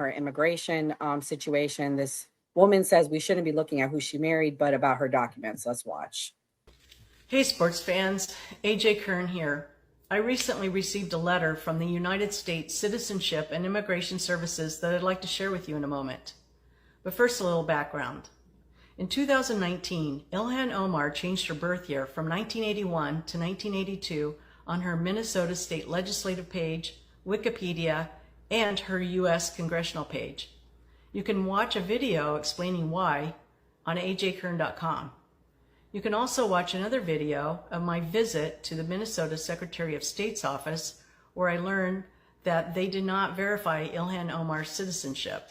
her immigration situation. This woman says we shouldn't be looking at who she married, but about her documents. Let's watch. Hey sports fans, AJ Kern here. I recently received a letter from the United States Citizenship and Immigration Services that I'd like to share with you in a moment. But first, a little background. In 2019, Ilhan Omar changed her birth year from 1981 to 1982 on her Minnesota State Legislative page, Wikipedia, and her U.S. Congressional page. You can watch a video explaining why on ajkern.com. You can also watch another video of my visit to the Minnesota Secretary of State's office, where I learned that they did not verify Ilhan Omar's citizenship.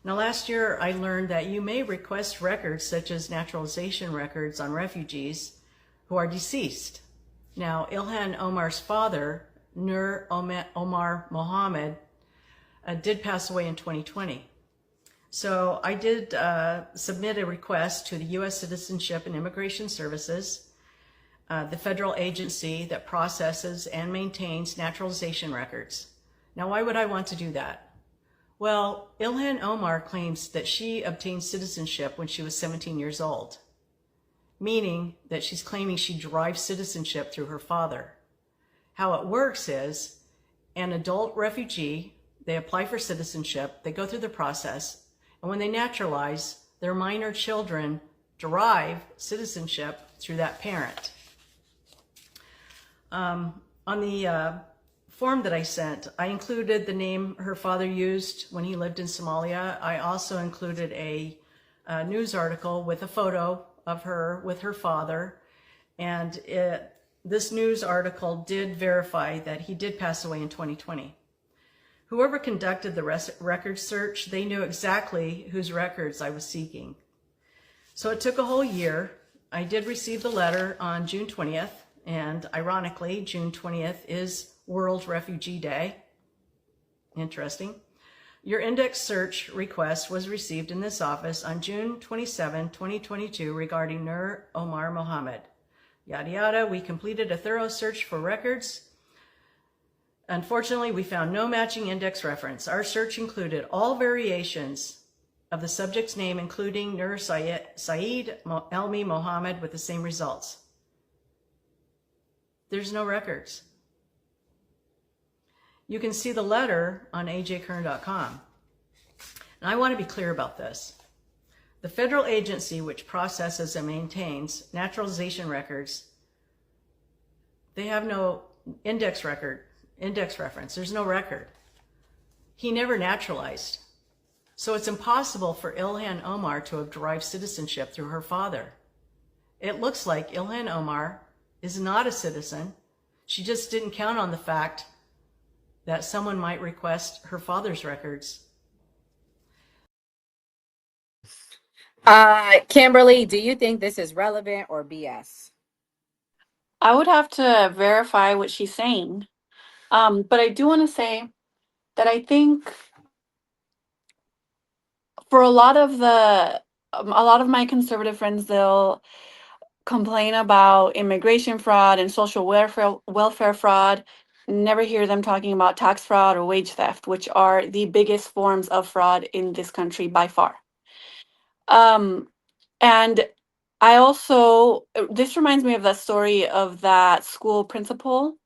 Now, last year I learned that you may request records such as naturalization records on refugees who are deceased. Now, Ilhan Omar's father, Nur Omar Mohammed, did pass away in 2020. So I did submit a request to the U.S. Citizenship and Immigration Services, the federal agency that processes and maintains naturalization records. Now, why would I want to do that? Well, Ilhan Omar claims that she obtained citizenship when she was 17 years old, meaning that she's claiming she derived citizenship through her father. How it works is an adult refugee, they apply for citizenship, they go through the process, and when they naturalize, their minor children derive citizenship through that parent. On the form that I sent, I included the name her father used when he lived in Somalia. I also included a news article with a photo of her with her father, and this news article did verify that he did pass away in 2020. Whoever conducted the record search, they knew exactly whose records I was seeking. So it took a whole year. I did receive the letter on June 20th, and ironically, June 20th is World Refugee Day. Interesting. Your index search request was received in this office on June 27, 2022 regarding Nur Omar Mohammed. Yada yada, we completed a thorough search for records. Unfortunately, we found no matching index reference. Our search included all variations of the subject's name, including Nur Saeed Elmi Mohammed, with the same results. There's no records. You can see the letter on ajkern.com. And I want to be clear about this. The federal agency which processes and maintains naturalization records, they have no index reference. There's no record. He never naturalized. So it's impossible for Ilhan Omar to have derived citizenship through her father. It looks like Ilhan Omar is not a citizen. She just didn't count on the fact that someone might request her father's records. Kimberly, do you think this is relevant or BS? I would have to verify what she's saying. But I do want to say that I think for a lot of my conservative friends, they'll complain about immigration fraud and social welfare fraud. Never hear them talking about tax fraud or wage theft, which are the biggest forms of fraud in this country by far. And I also, this reminds me of that story of that school principal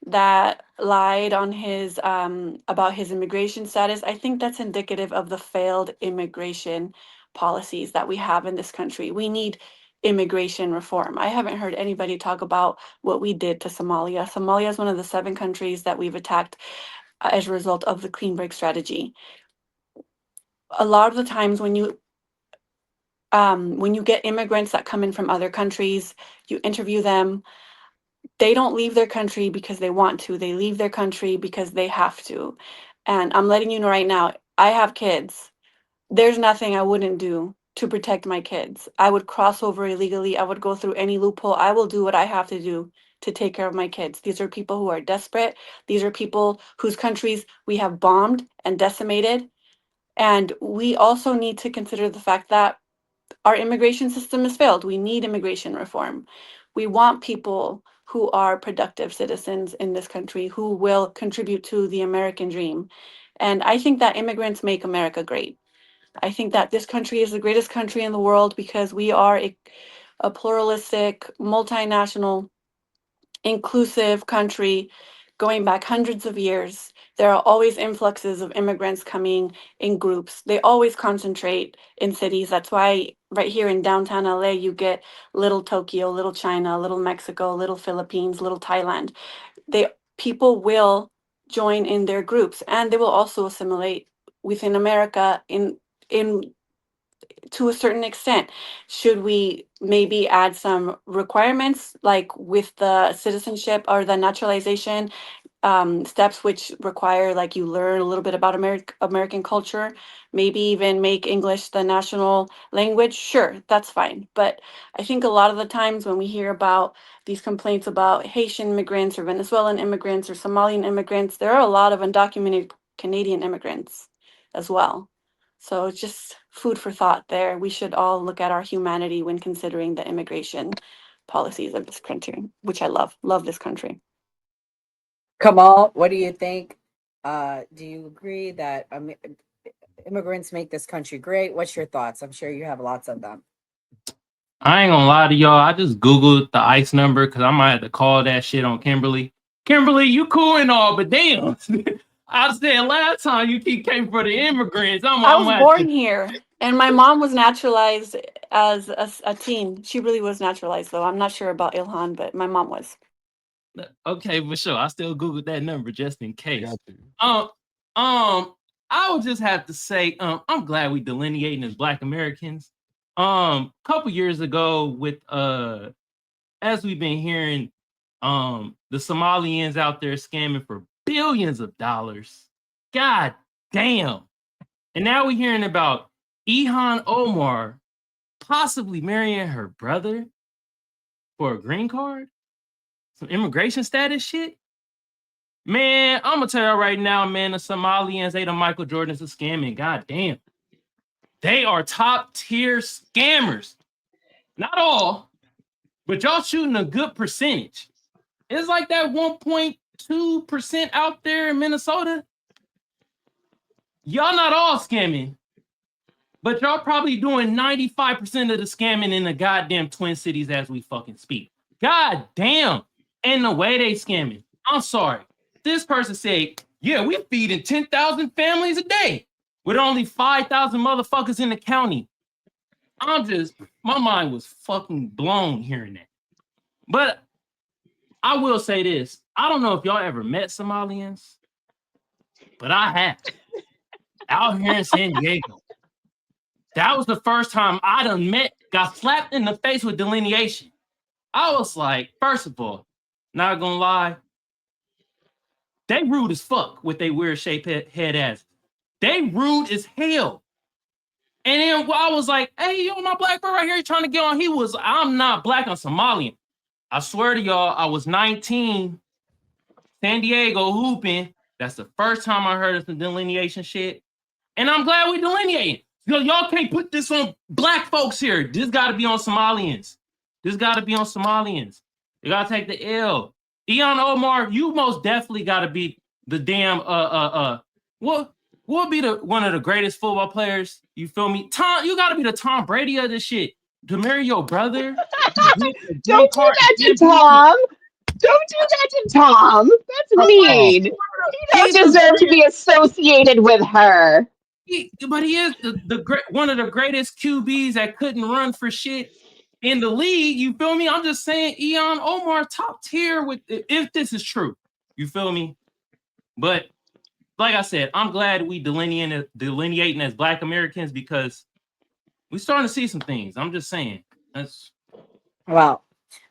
that lied on his about his immigration status. I think that's indicative of the failed immigration policies that we have in this country. We need immigration reform. I haven't heard anybody talk about what we did to Somalia. Somalia is one of the 7 countries that we've attacked as a result of the clean break strategy. A lot of the times when you get immigrants that come in from other countries, you interview them. They don't leave their country because they want to. They leave their country because they have to. And I'm letting you know right now, I have kids. There's nothing I wouldn't do to protect my kids. I would cross over illegally. I would go through any loophole. I will do what I have to do to take care of my kids. These are people who are desperate. These are people whose countries we have bombed and decimated. And we also need to consider the fact that our immigration system has failed. We need immigration reform. We want people who are productive citizens in this country who will contribute to the American dream. And I think that immigrants make America great. I think that this country is the greatest country in the world because we are a pluralistic, multinational, inclusive country going back hundreds of years. There are always influxes of immigrants coming in groups. They always concentrate in cities. That's why right here in downtown LA, you get little Tokyo, little China, little Mexico, little Philippines, little Thailand. They people will join in their groups and they will also assimilate within America in to a certain extent. Should we maybe add some requirements like with the citizenship or the naturalization steps, which require like you learn a little bit about American culture, maybe even make English the national language? Sure, that's fine. But I think a lot of the times when we hear about these complaints about Haitian immigrants or Venezuelan immigrants or Somalian immigrants, there are a lot of undocumented Canadian immigrants as well. So it's just food for thought there. We should all look at our humanity when considering the immigration policies of this country, which I love. Love this country. Kamal, what do you think? Do you agree that immigrants make this country great? What's your thoughts? I'm sure you have lots of them. I ain't gonna lie to y'all. I just Googled the ICE number because I might have to call that shit on Kimberly. Kimberly, you cool and all, but damn. I said last time you keep came for the immigrants. I I'm was gonna have born to. here, and my mom was naturalized as a teen. She really was naturalized, though. I'm not sure about Ilhan, but my mom was. Okay, for sure. I still Googled that number just in I case. got you. I would just have to say, I'm glad we delineating as Black Americans. Couple years ago, with as we've been hearing, the Somalians out there scamming for billions of dollars. God damn. And now we're hearing about Ilhan Omar possibly marrying her brother for a green card, some immigration status shit. Man, I'm gonna tell you right now, man, the Somalians, they the Michael Jordans of scamming. God damn. They are top tier scammers. Not all, but y'all shooting a good percentage. It's like that 1.2% out there in Minnesota. Y'all not all scamming, but y'all probably doing 95% of the scamming in the goddamn Twin Cities as we fucking speak. God damn. And the way they scamming. I'm sorry. This person said, yeah, we feeding 10,000 families a day with only 5,000 motherfuckers in the county. My mind was fucking blown hearing that. But I will say this. I don't know if y'all ever met Somalians, but I have. Out here in San Diego. That was the first time I got slapped in the face with delineation. I was like, first of all, not gonna lie, they rude as fuck with they weird shaped head ass. They rude as hell. And then I was like, hey, yo, my black bro right here trying to get on. I'm not black, I'm Somalian. I swear to y'all, I was 19, San Diego hooping. That's the first time I heard of some delineation shit. And I'm glad we delineating. Y'all can't put this on black folks here. This got to be on Somalians. This got to be on Somalians. You got to take the L. Ilhan Omar, you most definitely got to be the damn what would be the one of the greatest football players? You feel me? You got to be the Tom Brady of this shit. To marry your brother, get a green Don't do card, that to and Tom. Don't do that to Tom. That's Oh, mean. You don't he's the deserve to be associated with her. but he is the great one of the greatest QBs that couldn't run for shit in the league. You feel me? I'm just saying, Ilhan Omar top tier with if this is true. You feel me? But like I said, I'm glad we delineating as Black Americans because we're starting to see some things. I'm just saying. That's Well,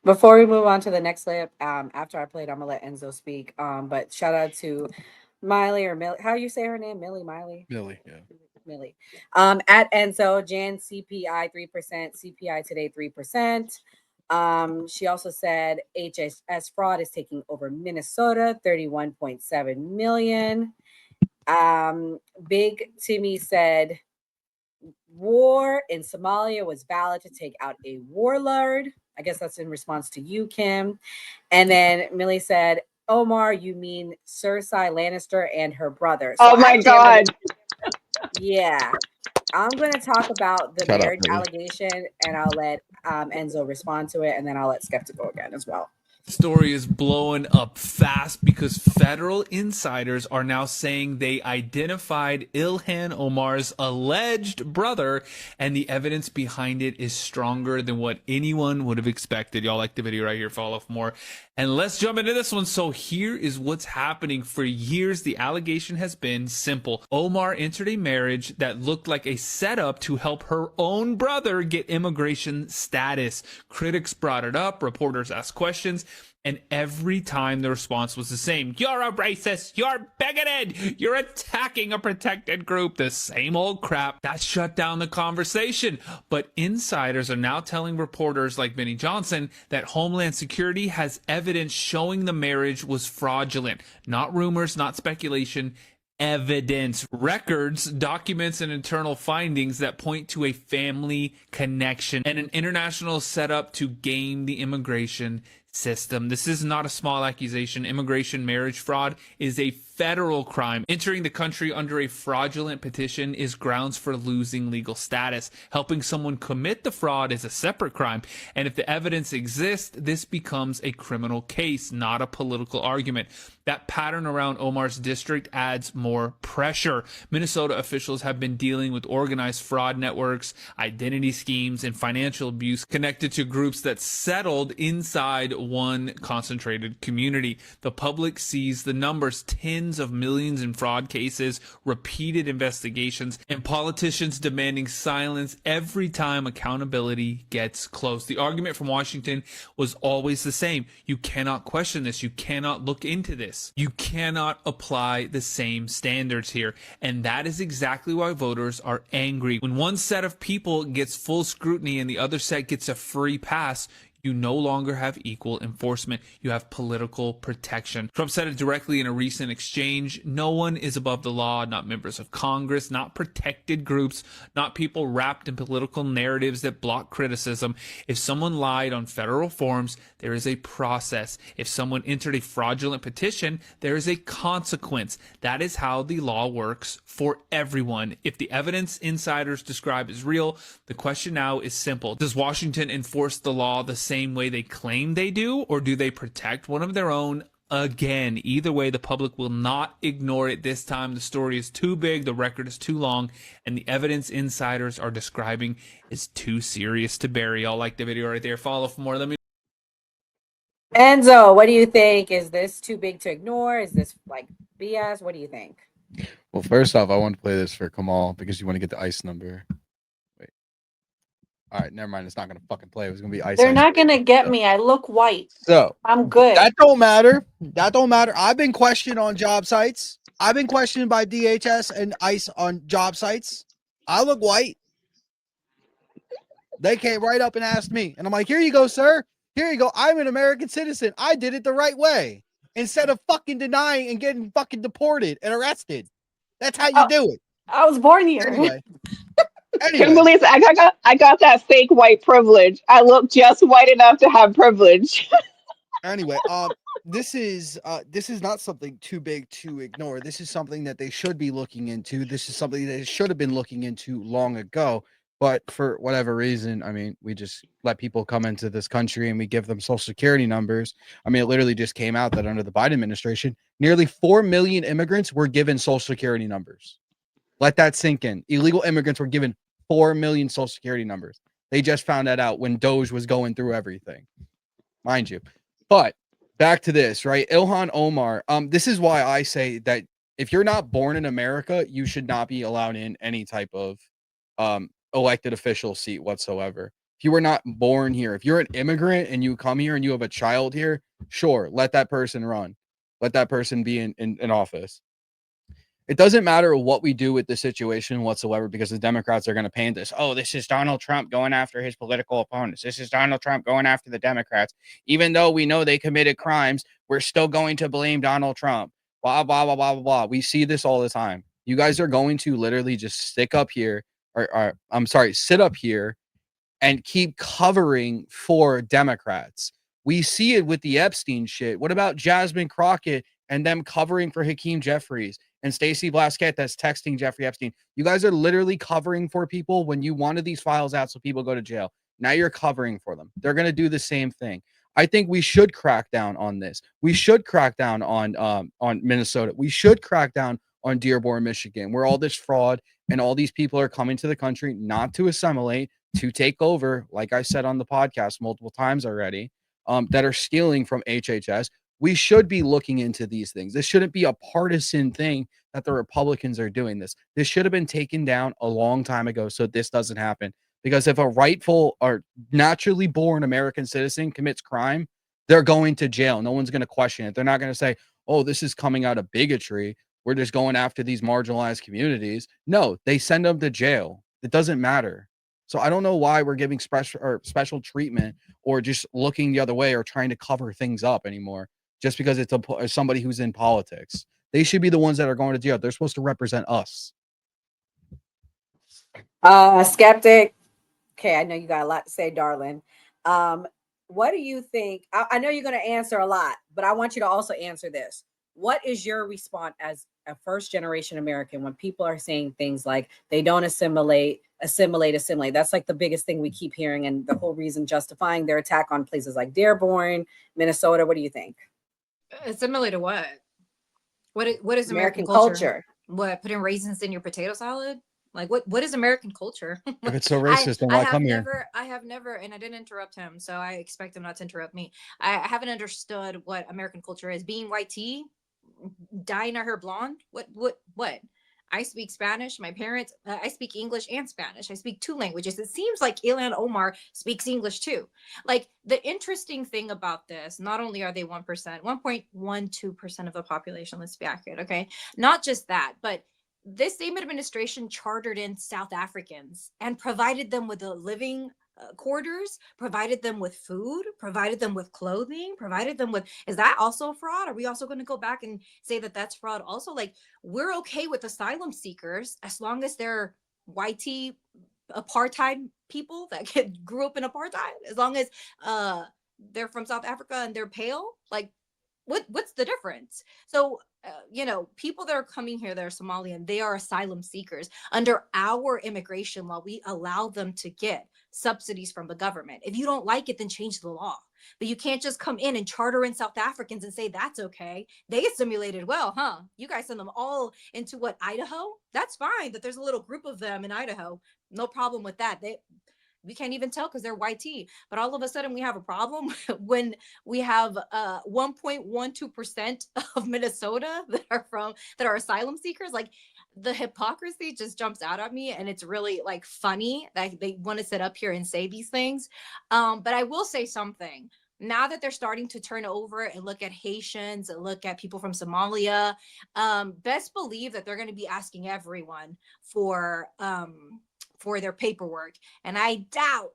before we move on to the next clip, after I played, I'm gonna let Enzo speak. But shout out to Miley or Millie. How you say her name? Millie, Miley, Millie, yeah. Millie. At Enzo, Jan CPI 3%, CPI today 3%. She also said HSS fraud is taking over Minnesota, 31.7 million. Big Timmy said war in Somalia was valid to take out a warlord. I guess that's in response to you, Kim. And then Millie said, Omar, you mean Cersei Lannister and her brother. Oh my God. Yeah. I'm going to talk about the Shut up, marriage Millie. allegation, and I'll let Enzo respond to it, and then I'll let Skeptic go again as well. Story is blowing up fast because federal insiders are now saying they identified Ilhan Omar's alleged brother, and the evidence behind it is stronger than what anyone would have expected. Y'all like the video right here, follow for more. And let's jump into this one. So here is what's happening. For years, the allegation has been simple. Omar entered a marriage that looked like a setup to help her own brother get immigration status. Critics brought it up, reporters asked questions, and every time the response was the same. You're a racist. You're bigoted. You're attacking a protected group. The same old crap. That shut down the conversation. But insiders are now telling reporters like Benny Johnson that Homeland Security has evidence showing the marriage was fraudulent. Not rumors, not speculation. Evidence, records, documents, and internal findings that point to a family connection and an international setup to game the immigration system. This is not a small accusation. Immigration marriage fraud is a federal crime. Entering the country under a fraudulent petition is grounds for losing legal status. Helping someone commit the fraud is a separate crime. And if the evidence exists, this becomes a criminal case, not a political argument. That pattern around Omar's district adds more pressure. Minnesota officials have been dealing with organized fraud networks, identity schemes, and financial abuse connected to groups that settled inside one concentrated community. The public sees the numbers, tens of millions in fraud cases, repeated investigations, and politicians demanding silence every time accountability gets close. The argument from Washington was always the same. You cannot question this. You cannot look into this. You cannot apply the same standards here. And that is exactly why voters are angry. When one set of people gets full scrutiny and the other set gets a free pass, you no longer have equal enforcement. You have political protection. Trump said it directly in a recent exchange. No one is above the law, not members of Congress, not protected groups, not people wrapped in political narratives that block criticism. If someone lied on federal forms, there is a process. If someone entered a fraudulent petition, there is a consequence. That is how the law works for everyone. If the evidence insiders describe is real, the question now is simple. Does Washington enforce the law the same way they claim they do, or do they protect one of their own? Again, either way, the public will not ignore it this time. The story is too big, the record is too long, and the evidence insiders are describing is too serious to bury. Y'all like the video right there. Follow for more. Let me Enzo, what do you think? Is this too big to ignore? Is this like BS? What do you think? Well, first off, I want to play this for Kamal because you want to get the ice number. Wait. All right, never mind. It's not gonna fucking play. It was gonna be ice. They're ice, not baby. gonna get me. I look white. So I'm good. that don't matter. That don't matter. I've been questioned on job sites. I've been questioned by DHS and ICE on job sites. I look white. They came right up and asked me, and I'm like, "Here you go, sir. Here you go. I'm an American citizen. I did it the right way. Instead of fucking denying and getting fucking deported and arrested. That's how you do it." I was born here. Anyway. Kimberly, I got that fake white privilege. I look just white enough to have privilege. Anyway, this is not something too big to ignore. This is something that they should be looking into. This is something they should have been looking into long ago. But for whatever reason, I mean, we just let people come into this country and we give them social security numbers. I mean, it literally just came out that under the Biden administration, nearly 4 million immigrants were given social security numbers. Let that sink in. Illegal immigrants were given 4 million social security numbers. They just found that out when Doge was going through everything, mind you. But back to this, right? Ilhan Omar. This is why I say that if you're not born in America, you should not be allowed in any type of elected official seat whatsoever. If you were not born here, if you're an immigrant and you come here and you have a child here, sure, let that person run. Let that person be in office. It doesn't matter what we do with the situation whatsoever, because the Democrats are going to paint this. Oh, this is Donald Trump going after his political opponents. This is Donald Trump going after the Democrats. Even though we know they committed crimes, we're still going to blame Donald Trump. Blah, blah, blah, blah, blah. We see this all the time. You guys are going to literally just sit up here and keep covering for Democrats We see it with the Epstein shit. What about Jasmine Crockett and them covering for Hakeem Jeffries and Stacey Blasquette that's texting Jeffrey Epstein? You guys are literally covering for people when you wanted these files out so people go to jail. Now you're covering for them. They're going to do the same thing. I think we should crack down on this. We should crack down on Minnesota. We should crack down on Dearborn, Michigan, where all this fraud and all these people are coming to the country not to assimilate, to take over, like I said on the podcast multiple times already, that are stealing from HHS. We should be looking into these things. This shouldn't be a partisan thing that the Republicans are doing this. This should have been taken down a long time ago so this doesn't happen. Because if a rightful or naturally born American citizen commits crime, they're going to jail. No one's going to question it. They're not going to say, oh, this is coming out of bigotry. We're just going after these marginalized communities. No, they send them to jail. It doesn't matter. So I don't know why we're giving special treatment or just looking the other way or trying to cover things up anymore just because it's somebody who's in politics. They should be the ones that are going to jail. They're supposed to represent us. Skeptic. Okay, I know you got a lot to say, darling. What do you think? I know you're going to answer a lot, but I want you to also answer this. What is your response as a first generation American when people are saying things like they don't assimilate? That's like the biggest thing we keep hearing, and the whole reason justifying their attack on places like Dearborn, Minnesota. What do you think? Assimilate to what? What is American culture? What, putting raisins in your potato salad? Like what is American culture? If it's so racist, then why come here? I have never, and I didn't interrupt him, so I expect him not to interrupt me. I haven't understood what American culture is. Being white tea, dyeing our hair blonde. What? I speak Spanish. My parents, I speak English and Spanish. I speak 2 languages. It seems like Ilhan Omar speaks English too. Like, the interesting thing about this, not only are they 1%, 1.12% of the population, let's be accurate, okay? Not just that, but this same administration chartered in South Africans and provided them with a living quarters, provided them with food, provided them with clothing, provided them with, is that also fraud? Are we also going to go back and say that that's fraud also? Like, we're okay with asylum seekers as long as they're whitey apartheid people that grew up in apartheid, as long as they're from South Africa and they're pale. Like, what's the difference? So people that are coming here that are Somalian, they are asylum seekers. Under our immigration law, we allow them to get subsidies from the government. If you don't like it, then change the law. But you can't just come in and charter in South Africans and say that's okay. They assimilated well, huh? You guys send them all into Idaho? That's fine that there's a little group of them in Idaho. No problem with that. We can't even tell because they're white tea. But all of a sudden we have a problem when we have 1.12% of Minnesota that are asylum seekers. Like, the hypocrisy just jumps out at me, and it's really like funny that they want to sit up here and say these things. But I will say something. Now that they're starting to turn over and look at Haitians and look at people from Somalia, best believe that they're going to be asking everyone for their paperwork. And I doubt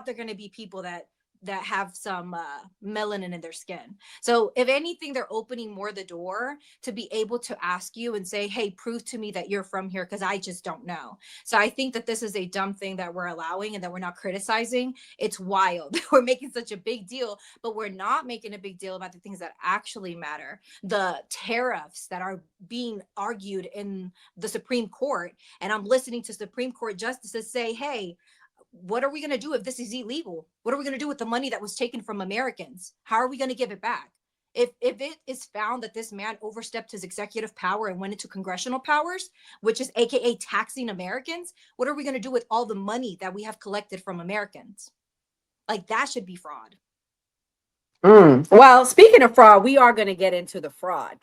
they're going to be people that have some melanin in their skin. So if anything, they're opening more the door to be able to ask you and say, hey, prove to me that you're from here, because I just don't know. So I think that this is a dumb thing that we're allowing and that we're not criticizing. It's wild. We're making such a big deal, but we're not making a big deal about the things that actually matter. The tariffs that are being argued in the Supreme Court. And I'm listening to Supreme Court justices say, hey, what are we going to do if this is illegal? What are we going to do with the money that was taken from Americans? How are we going to give it back? If it is found that this man overstepped his executive power and went into congressional powers, which is AKA taxing Americans, what are we going to do with all the money that we have collected from Americans? Like, that should be fraud. Well, speaking of fraud, we are going to get into the fraud.